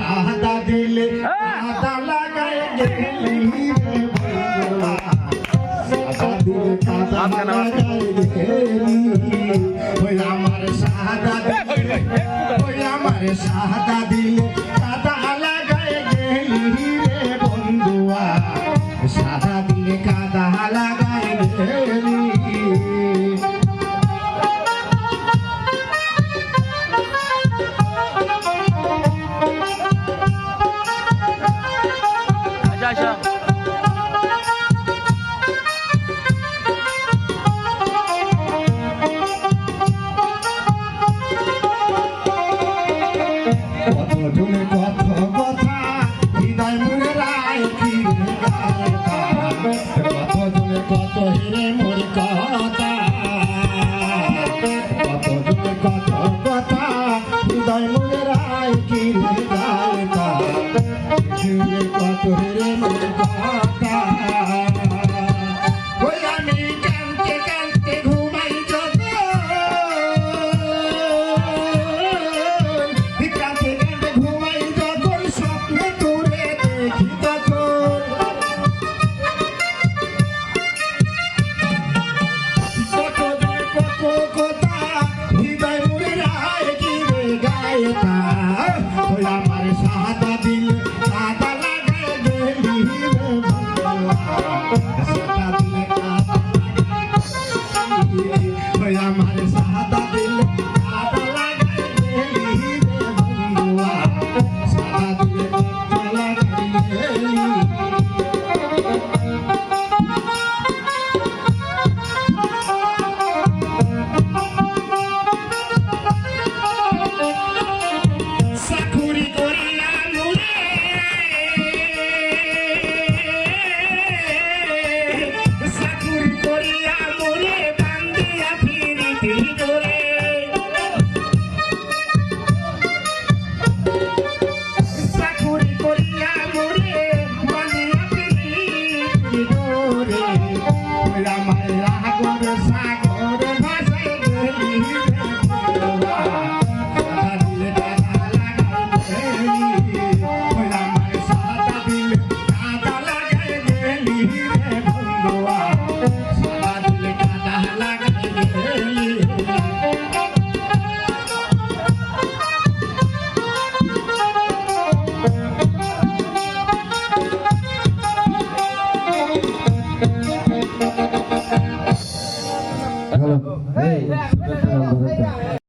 সাদা দিলে কাদা লাগাই গেলি রে বন্ধুয়া সাদা দিলে কাদা লাগাই গেলি ওই আমার সাদা দিলে ওই আমার সাদা দিলে কাদা লাগাই গেলি রে বন্ধুয়া সাদা দিলে কাদা লাগাই গেলি আচ্ছা কতজনে কত কথা হৃদয় মনে রাখি কতজনে কত হেরে মোর কথা কতজনে কত কথা হৃদয় মনে রাখি কত হেরে মোর কথা ওই আমি কানতে কানতে ঘুমাই যত কানতে কানতে ঘুমাই যখন স্বপ্নে তোরে দেখি তখন কতজনে কত কথা হৃদয় মনে রাখি রে গায়তা ওই আমার